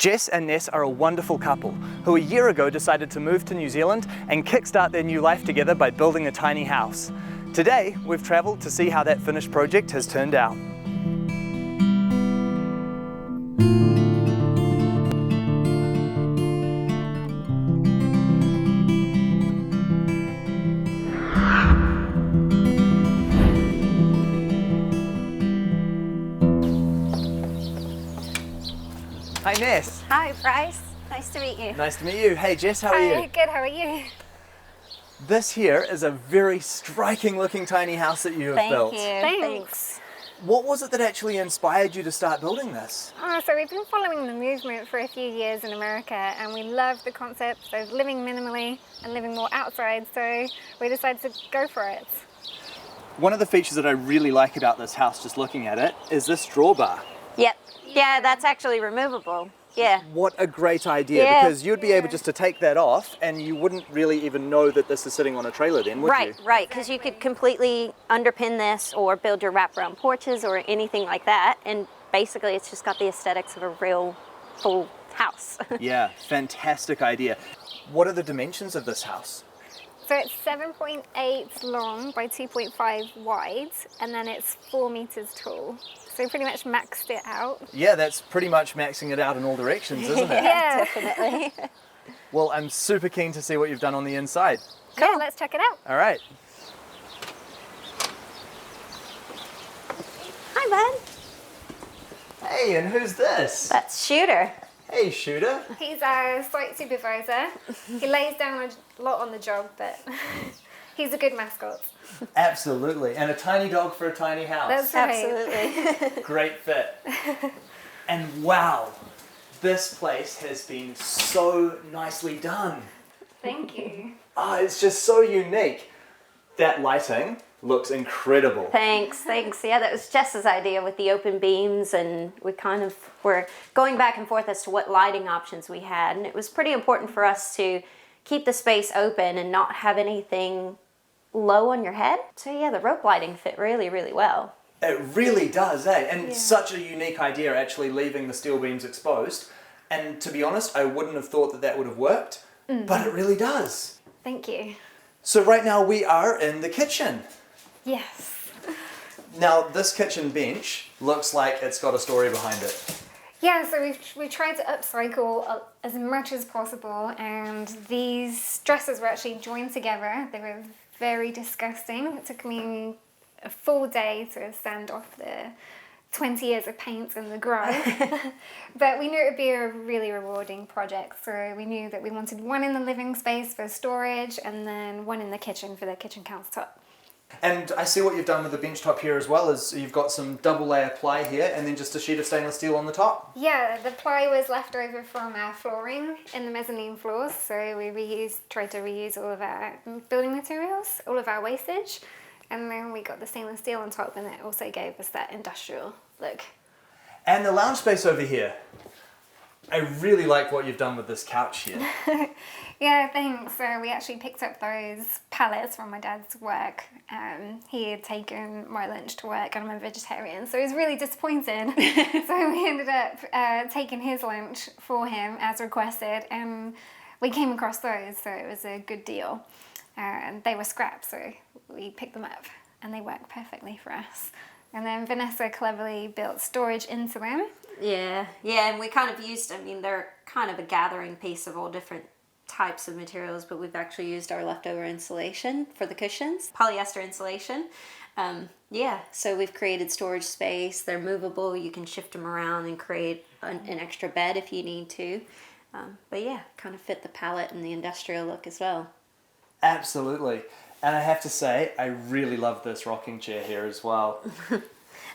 Jess and Ness are a wonderful couple who a year ago decided to move to New Zealand and kickstart their new life together by building a tiny house. Today, we've travelled to see how that finished project has turned out. Hi Ness. Hi Bryce, nice to meet you. Nice to meet you. Hey Jess, how are you? Good, how are you? This here is a very striking looking tiny house that you have built. Thanks. What was it that actually inspired you to start building this? So we've been following the movement for a few years in America and we love the concept of living minimally and living more outside, so we decided to go for it. One of the features that I really like about this house, just looking at it, is this drawbar. Yep. Yeah, that's actually removable. Yeah. What a great idea, because you'd be able just to take that off and you wouldn't really even know that this is sitting on a trailer then, would you? Right, because you could completely underpin this or build your wraparound porches or anything like that, and basically it's just got the aesthetics of a real full house. Yeah, fantastic idea. What are the dimensions of this house? So it's 7.8 long by 2.5 wide, and then it's 4 meters tall. So we pretty much maxed it out. Yeah, that's pretty much maxing it out in all directions, isn't it? Yeah, Definitely. Well, I'm super keen to see what you've done on the inside. Cool. Yeah, let's check it out. All right. Hi, bud. Hey, and who's this? That's Shooter. Hey, Shooter. He's our site supervisor. He lays down a lot on the job, but he's a good mascot. Absolutely, and a tiny dog for a tiny house. That's right. Absolutely. Great fit. And wow, this place has been so nicely done. Thank you. Oh, it's just so unique. That lighting looks incredible. Thanks. Yeah, that was Jess's idea with the open beams, and we kind of were going back and forth as to what lighting options we had, and it was pretty important for us to keep the space open and not have anything low on your head. So yeah, the rope lighting fit really, really well. It really does, eh? And such a unique idea, actually leaving the steel beams exposed. And to be honest, I wouldn't have thought that that would have worked, but it really does. Thank you. So right now we are in the kitchen. Yes. Now this kitchen bench looks like it's got a story behind it. Yeah, so we tried to upcycle as much as possible, and these dressers were actually joined together. They were very disgusting. It took me a full day to sand off the 20 years of paint and the grime. But we knew it would be a really rewarding project, so we knew that we wanted one in the living space for storage and then one in the kitchen for the kitchen countertop. And I see what you've done with the bench top here as well, is you've got some double layer ply here and then just a sheet of stainless steel on the top. Yeah, the ply was left over from our flooring in the mezzanine floors, so we tried to reuse all of our building materials, all of our wastage, and then we got the stainless steel on top, and it also gave us that industrial look. And the lounge space over here. I really like what you've done with this couch here. Yeah, thanks. So we actually picked up those pallets from my dad's work. He had taken my lunch to work and I'm a vegetarian, so he was really disappointed. So we ended up taking his lunch for him as requested, and we came across those, so it was a good deal. They were scrap, so we picked them up and they work perfectly for us. And then Vanessa cleverly built storage into them. Yeah, and we kind of used, they're kind of a gathering piece of all different types of materials, but we've actually used our leftover insulation for the cushions, polyester insulation. So we've created storage space. They're movable. You can shift them around and create an extra bed if you need to. But yeah, kind of fit the palette and the industrial look as well. Absolutely. And I have to say, I really love this rocking chair here as well.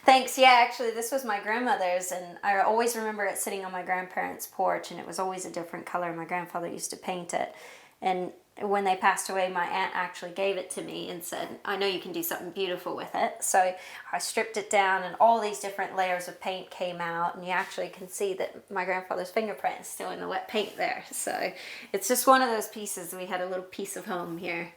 Thanks. Yeah, actually, this was my grandmother's, and I always remember it sitting on my grandparents' porch, and it was always a different color. My grandfather used to paint it, and when they passed away, my aunt actually gave it to me and said, I know you can do something beautiful with it. So I stripped it down, and all these different layers of paint came out, and you actually can see that my grandfather's fingerprint is still in the wet paint there. So it's just one of those pieces. We had a little piece of home here.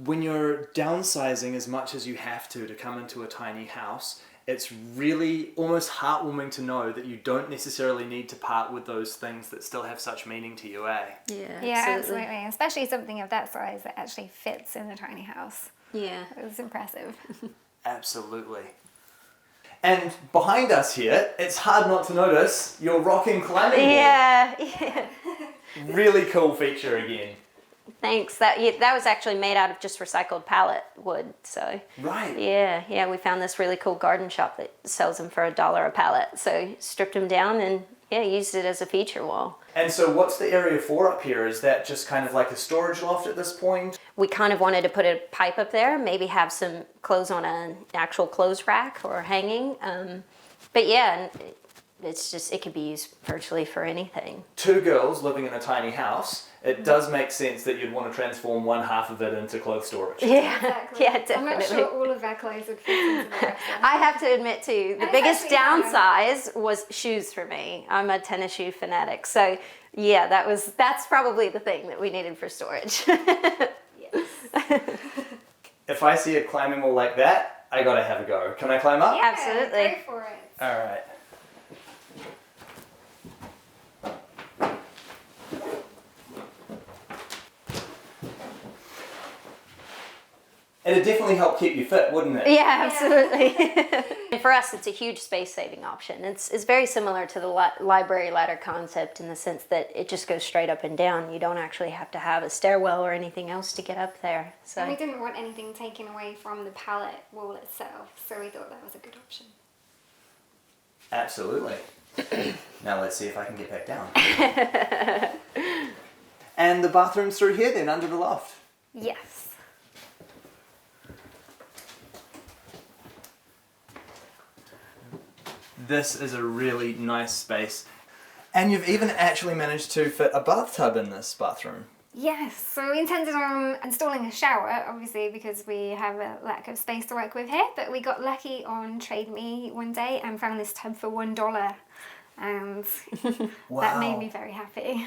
When you're downsizing as much as you have to come into a tiny house, it's really almost heartwarming to know that you don't necessarily need to part with those things that still have such meaning to you, eh? Yeah, absolutely. Especially something of that size that actually fits in a tiny house. Yeah. It was impressive. Absolutely. And behind us here, it's hard not to notice your rocking climbing wall. Yeah. Really cool feature again. Thanks. That was actually made out of just recycled pallet wood. So Right. yeah, we found this really cool garden shop that sells them for $1 a pallet. So stripped them down and used it as a feature wall. And so what's the area for up here? Is that just kind of like a storage loft at this point? We kind of wanted to put a pipe up there, maybe have some clothes on an actual clothes rack or hanging. But yeah, it's just, it could be used virtually for anything. 2 girls living in a tiny house, it does make sense that you'd want to transform one half of it into clothes storage. Yeah, Exactly. yeah, definitely. I'm not sure all of our clothes would fit into the box. I have to admit too, the And biggest it's actually downsize was shoes for me. I'm a tennis shoe fanatic. So yeah, that's probably the thing that we needed for storage. Yes. If I see a climbing wall like that, I gotta have a go. Can I climb up? Yeah, Absolutely. Go for it. All right. It'd definitely help keep you fit, wouldn't it? Yeah, absolutely. And for us, it's a huge space-saving option. It's very similar to the library ladder concept in the sense that it just goes straight up and down. You don't actually have to have a stairwell or anything else to get up there. So And we didn't want anything taken away from the pallet wall itself, so we thought that was a good option. Absolutely. Now let's see if I can get back down. And the bathroom's through here then, under the loft. Yes. This is a really nice space. And you've even actually managed to fit a bathtub in this bathroom. Yes, so we intended on installing a shower, obviously because we have a lack of space to work with here, but we got lucky on Trade Me one day and found this tub for $1, and that made me very happy.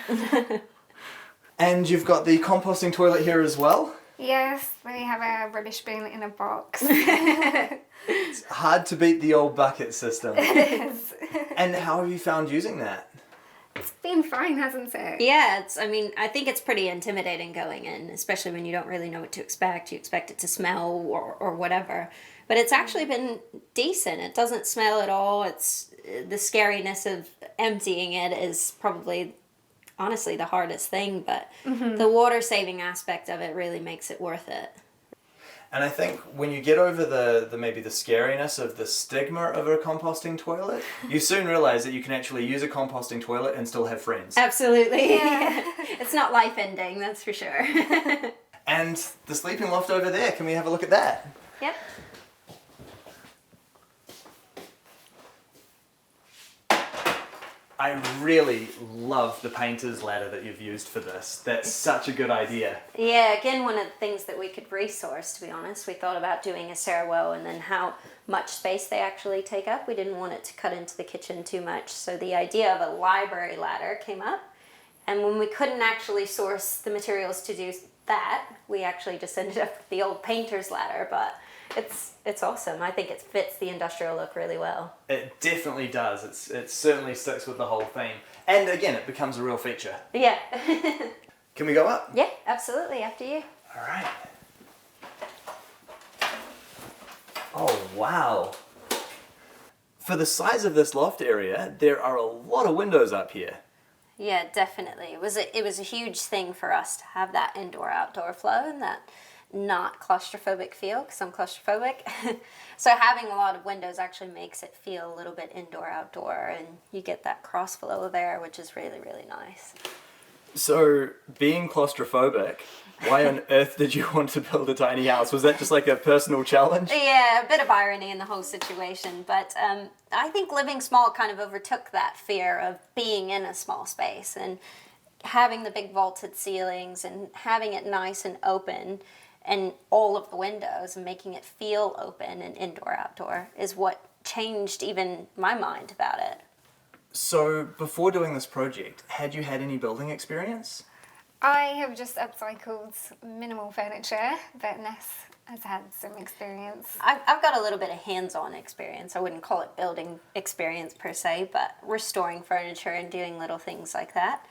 And you've got the composting toilet here as well. Yes, we have a rubbish bin in a box. It's hard to beat the old bucket system. Yes. And how have you found using that? It's been fine, hasn't it? yeah, I think it's pretty intimidating going in, especially when you don't really know what to expect. You expect it to smell or whatever. But it's actually been decent. It doesn't smell at all. It's the scariness of emptying it is probably honestly the hardest thing, but the water saving aspect of it really makes it worth it. And I think when you get over the maybe the scariness of the stigma of a composting toilet, you soon realize that you can actually use a composting toilet and still have friends. Absolutely. Yeah. It's not life ending, that's for sure. And the sleeping loft over there, can we have a look at that? Yep. I really love the painter's ladder that you've used for this. That's such a good idea. Yeah, again, one of the things that we could resource, to be honest. We thought about doing a stairwell and then how much space they actually take up. We didn't want it to cut into the kitchen too much. So the idea of a library ladder came up. And when we couldn't actually source the materials to do that, we actually just ended up with the old painter's ladder. But it's awesome. I think it fits the industrial look really well. It definitely does. It certainly sticks with the whole theme. And again, it becomes a real feature. Yeah. Can we go up? Yeah, absolutely. After you. All right. Oh, wow. For the size of this loft area, there are a lot of windows up here. Yeah, definitely. It was a huge thing for us to have that indoor-outdoor flow and that not claustrophobic feel, because I'm claustrophobic. So having a lot of windows actually makes it feel a little bit indoor-outdoor, and you get that cross flow of air, which is really, really nice. So, being claustrophobic, why on earth did you want to build a tiny house? Was that just like a personal challenge? Yeah, a bit of irony in the whole situation, but I think living small kind of overtook that fear of being in a small space, and having the big vaulted ceilings and having it nice and open and all of the windows and making it feel open and indoor-outdoor is what changed even my mind about it. So, before doing this project, had you had any building experience? I have just upcycled minimal furniture, but Ness has had some experience. I've got a little bit of hands-on experience. I wouldn't call it building experience per se, but restoring furniture and doing little things like that.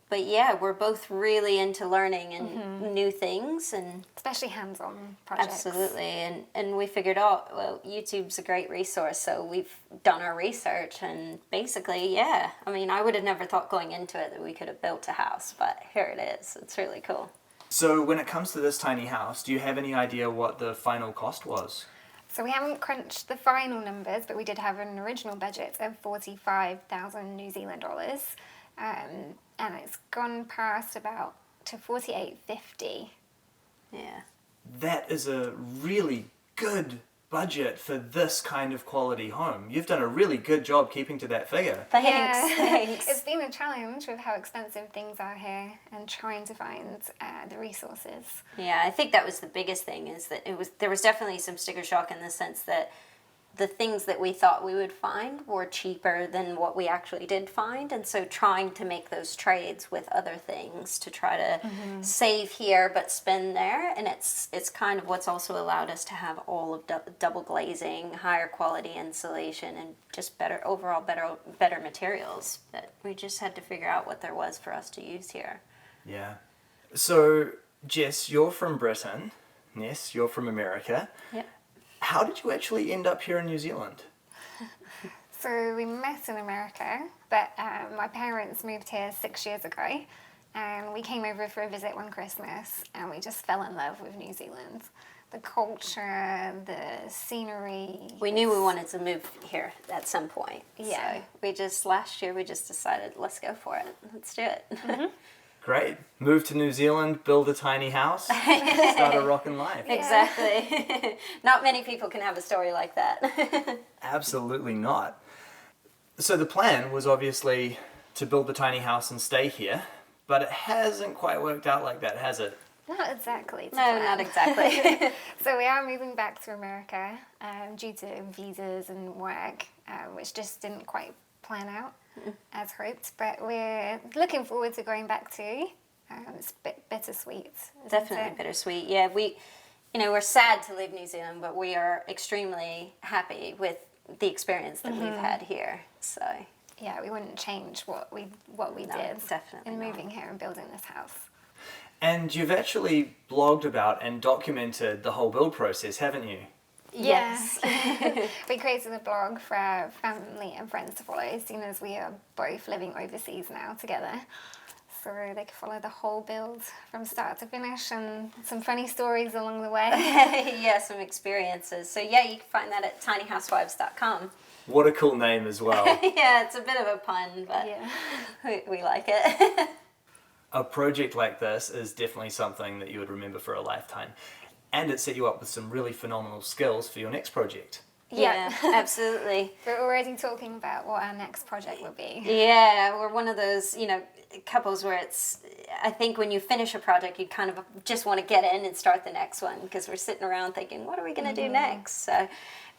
But yeah, we're both really into learning and new things, and Especially hands-on projects. absolutely. And we figured out, well, YouTube's a great resource, so we've done our research, and basically, yeah. I mean, I would have never thought going into it that we could have built a house, but here it is. It's really cool. So when it comes to this tiny house, do you have any idea what the final cost was? So we haven't crunched the final numbers, but we did have an original budget of 45,000 New Zealand dollars. And it's gone past about to 48.50. Yeah. That is a really good budget for this kind of quality home. You've done a really good job keeping to that figure. Thanks. Thanks. It's been a challenge with how expensive things are here and trying to find the resources. Yeah, I think that was the biggest thing, is that there was definitely some sticker shock in the sense that the things that we thought we would find were cheaper than what we actually did find, and so trying to make those trades with other things to try to save here but spend there, and it's kind of what's also allowed us to have all of double glazing, higher quality insulation, and just better materials. But we just had to figure out what there was for us to use here. Yeah. So, Jess, you're from Britain. Ness, you're from America. Yep. How did you actually end up here in New Zealand? So we met in America, but my parents moved here 6 years ago, and we came over for a visit one Christmas, and we just fell in love with New Zealand. The culture, the scenery. We knew we wanted to move here at some point. Yeah. So last year we just decided, let's go for it. Let's do it. Great. Move to New Zealand, build a tiny house, start a rockin' life. Exactly. Not many people can have a story like that. Absolutely not. So the plan was obviously to build the tiny house and stay here, but it hasn't quite worked out like that, has it? Not exactly. No, not exactly. So we are moving back to America due to visas and work, which just didn't quite plan out as hoped. But we're looking forward to going back too. It's a bit bittersweet. Definitely bittersweet. Yeah, we're sad to leave New Zealand, but we are extremely happy with the experience that we've had here. So yeah, we wouldn't change what we did definitely in not. moving here and building this house. And you've actually blogged about and documented the whole build process, haven't you? Yes. Yeah. We created a blog for our family and friends to follow, seeing as we are both living overseas now together. So they can follow the whole build from start to finish, and some funny stories along the way. Yeah, some experiences. So yeah, you can find that at tinyhousewives.com. What a cool name as well. Yeah, it's a bit of a pun, but Yeah. we like it. A project like this is definitely something that you would remember for a lifetime. And it set you up with some really phenomenal skills for your next project. Yeah, absolutely. We're already talking about what our next project will be. Yeah, we're one of those, couples where I think when you finish a project, you kind of just want to get in and start the next one, because we're sitting around thinking, what are we going to do next? So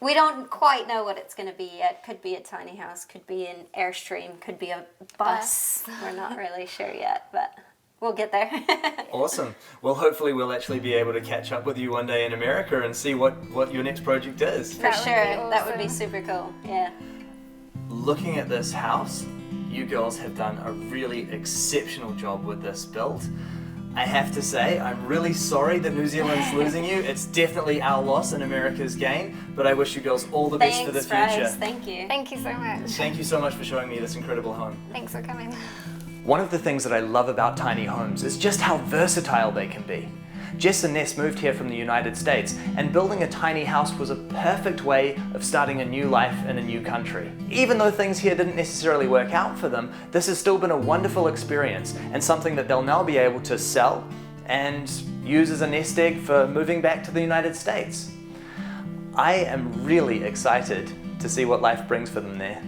we don't quite know what it's going to be yet. Could be a tiny house, could be an Airstream, could be a bus. We're not really sure yet, but we'll get there. Awesome. Well, hopefully we'll actually be able to catch up with you one day in America and see what your next project is. For That would sure. be That would be awesome. super cool. Yeah. Looking at this house, you girls have done a really exceptional job with this build. I have to say, I'm really sorry that New Zealand's losing you. It's definitely our loss and America's gain, but I wish you girls all the best for the Thanks, future. Bryce. Thank you. Thank you so much. Thank you so much for showing me this incredible home. Thanks for coming. One of the things that I love about tiny homes is just how versatile they can be. Jess and Ness moved here from the United States, and building a tiny house was a perfect way of starting a new life in a new country. Even though things here didn't necessarily work out for them, this has still been a wonderful experience and something that they'll now be able to sell and use as a nest egg for moving back to the United States. I am really excited to see what life brings for them there.